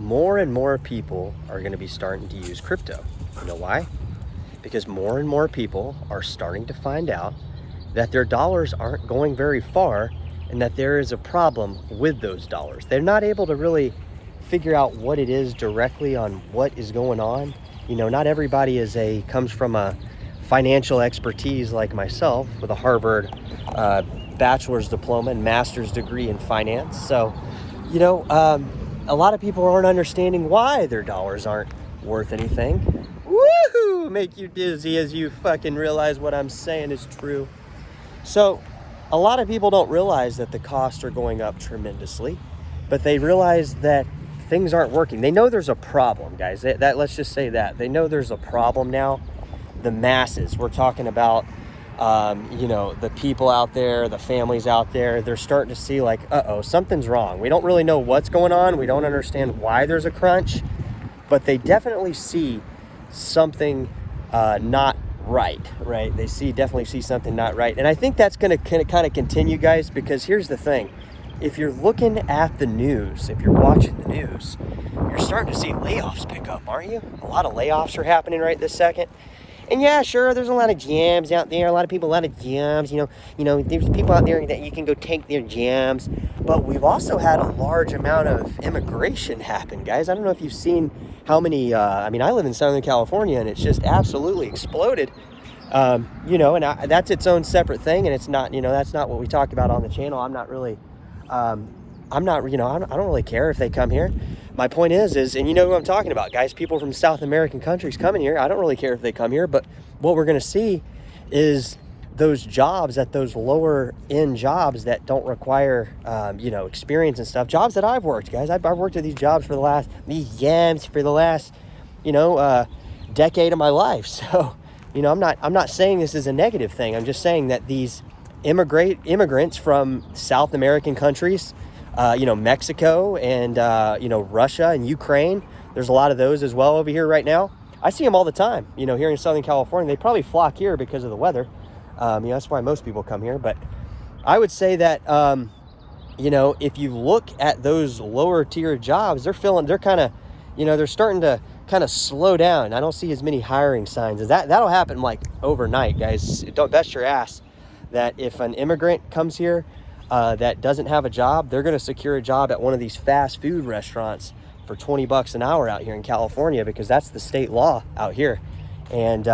more and more people are going to be starting to use crypto. You know why? Because more and more people are starting to find out that their dollars aren't going very far and that there is a problem with those dollars. They're not able to really figure out what it is directly on what is going on. You know, not everybody comes from a financial expertise like myself with a Harvard bachelor's diploma and master's degree in finance. So, you know, a lot of people aren't understanding why their dollars aren't worth anything. Woohoo! Make you dizzy as you fucking realize what I'm saying is true. So, a lot of people don't realize that the costs are going up tremendously, but they realize that things aren't working. They know there's a problem, guys. That let's just say that. They know there's a problem now. The masses, we're talking about, you know, the people out there, the families out there, they're starting to see like, uh-oh, something's wrong. We don't really know what's going on. We don't understand why there's a crunch, but they definitely see something not right? They definitely see something not right. And I think that's going to kind of continue, guys, because here's the thing. If you're looking at the news, if you're watching the news, you're starting to see layoffs pick up, aren't you? A lot of layoffs are happening right this second. And yeah, sure, there's a lot of jobs out there, a lot of jobs, you know, there's people out there that you can go take their jobs. But we've also had a large amount of immigration happen, guys. I don't know if you've seen how many, I live in Southern California and it's just absolutely exploded. You know, and that's its own separate thing. And it's not, you know, that's not what we talk about on the channel. I'm not really, I don't really care if they come here. My point is, and you know who I'm talking about, guys, people from South American countries coming here. I don't really care if they come here, but what we're going to see is those jobs at those lower end jobs that don't require, you know, experience and stuff. Jobs that I've worked, guys. I've worked at these jobs for the last, you know, decade of my life. So, you know, I'm not saying this is a negative thing. I'm just saying that these immigrants from South American countries, you know, Mexico and, you know, Russia and Ukraine. There's a lot of those as well over here right now. I see them all the time, you know, here in Southern California. They probably flock here because of the weather. You know, that's why most people come here. But I would say that, you know, if you look at those lower tier jobs, they're kind of, you know, they're starting to kind of slow down. I don't see as many hiring signs as that'll happen like overnight, guys. Don't bet your ass that if an immigrant comes here, that doesn't have a job, they're going to secure a job at one of these fast food restaurants for $20 an hour out here in California, because that's the state law out here. And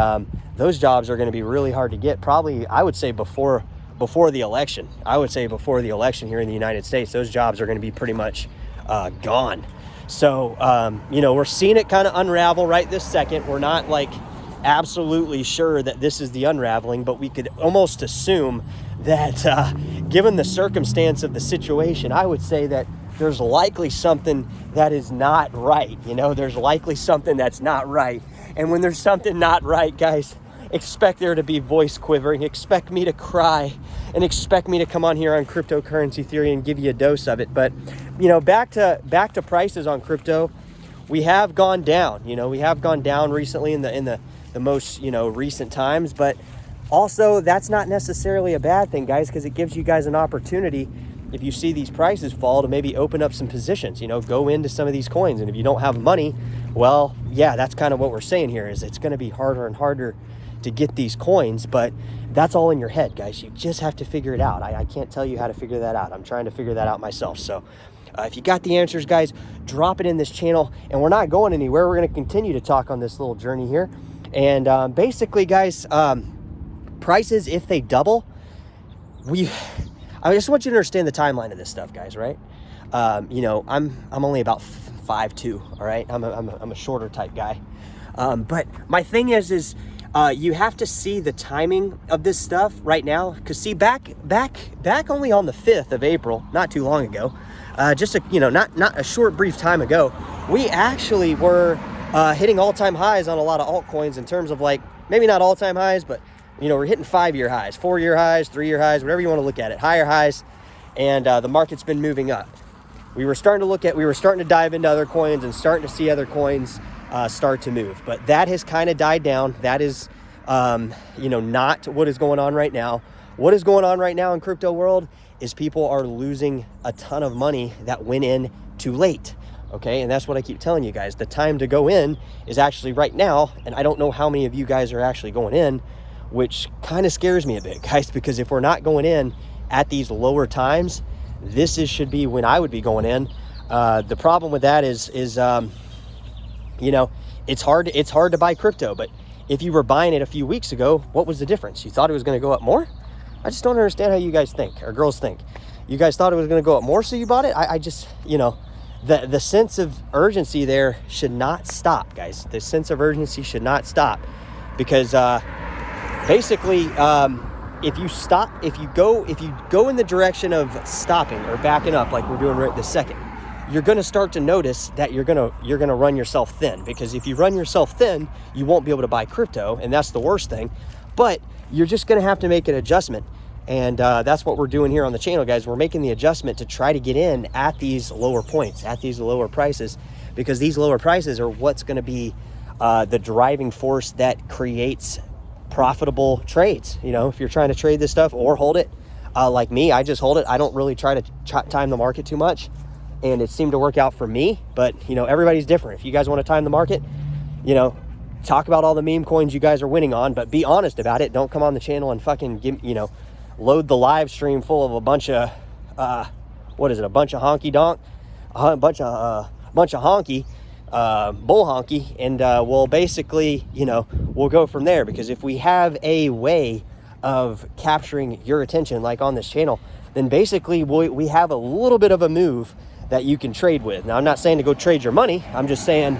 those jobs are going to be really hard to get. Probably, I would say before the election. I would say before the election here in the United States, those jobs are going to be pretty much gone. So, you know, we're seeing it kind of unravel right this second. We're not like absolutely sure that this is the unraveling, but we could almost assume that given the circumstance of the situation, I would say that there's likely something that is not right. You know, there's likely something that's not right. And when there's something not right, guys, expect there to be voice quivering, expect me to cry, and expect me to come on here on Cryptocurrency Theory and give you a dose of it. But, you know, back to prices on crypto, we have gone down. You know, we have gone down recently in the most, you know, recent times, but also that's not necessarily a bad thing, guys, because it gives you guys an opportunity, if you see these prices fall, to maybe open up some positions, you know, go into some of these coins. And if you don't have money, well, yeah, that's kind of what we're saying here, is it's going to be harder and harder to get these coins, but that's all in your head, guys. You just have to figure it out. I can't tell you how to figure that out. I'm trying to figure that out myself. So if you got the answers, guys, drop it in this channel, and we're not going anywhere. We're going to continue to talk on this little journey here. And basically, guys, prices, if they double, I just want you to understand the timeline of this stuff, guys, right? You know, I'm only about 5'2", all right? I'm a shorter type guy. But my thing is you have to see the timing of this stuff right now, because see, back only on the 5th of April, not too long ago, just a, you know, not a short brief time ago, we actually were hitting all-time highs on a lot of altcoins in terms of, like, maybe not all-time highs, but, you know, we're hitting 5-year highs, 4-year highs, 3-year highs, whatever you want to look at it, higher highs, and the market's been moving up. We were starting to dive into other coins and starting to see other coins start to move, but that has kind of died down. That is, you know, not what is going on right now. What is going on right now in crypto world is people are losing a ton of money that went in too late. Okay, and that's what I keep telling you guys. The time to go in is actually right now, and I don't know how many of you guys are actually going in, which kind of scares me a bit, guys, because if we're not going in at these lower times, should be when I would be going in. The problem with that is you know, it's hard to buy crypto, but if you were buying it a few weeks ago, what was the difference? You thought it was going to go up more? I just don't understand how you guys think, or girls think. You guys thought it was going to go up more, so you bought it? I just, you know, the sense of urgency there should not stop, guys. The sense of urgency should not stop, because basically, if you go in the direction of stopping or backing up like we're doing right this second, you're going to start to notice that you're going to run yourself thin, because if you run yourself thin, you won't be able to buy crypto, and that's the worst thing. But you're just going to have to make an adjustment, and that's what we're doing here on the channel, guys. We're making the adjustment to try to get in at these lower points, at these lower prices, because these lower prices are what's going to be the driving force that creates profitable trades. You know, if you're trying to trade this stuff or hold it, like me, I just hold it. I don't really try to time the market too much, and it seemed to work out for me. But you know, everybody's different. If you guys want to time the market, you know, talk about all the meme coins you guys are winning on, but be honest about it. Don't come on the channel and fucking load the live stream full of a bunch of a bunch of honky donk, a bunch of honky bull honky, and we'll basically, you know, we'll go from there. Because if we have a way of capturing your attention like on this channel, then basically we have a little bit of a move that you can trade with. Now, I'm not saying to go trade your money. I'm just saying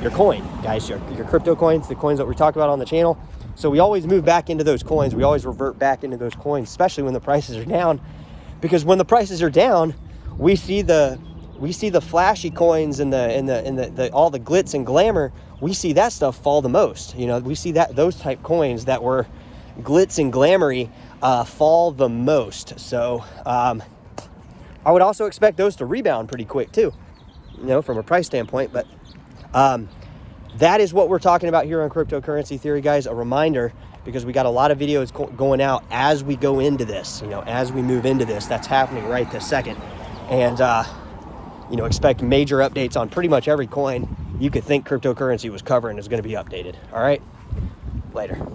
your coin, guys, your crypto coins, the coins that we talk about on the channel. So we always move back into those coins. We always revert back into those coins, especially when the prices are down, because when the prices are down, we see the flashy coins and the all the glitz and glamour. We see that stuff fall the most. You know, we see that those type coins that were glitz and glamoury fall the most. So I would also expect those to rebound pretty quick too, you know, from a price standpoint. But that is what we're talking about here on Cryptocurrency Theory, guys. A reminder, because we got a lot of videos going out as we go into this, you know, as we move into this. That's happening right this second. And, you know, expect major updates on pretty much every coin you could think cryptocurrency was covering is going to be updated. All right, later.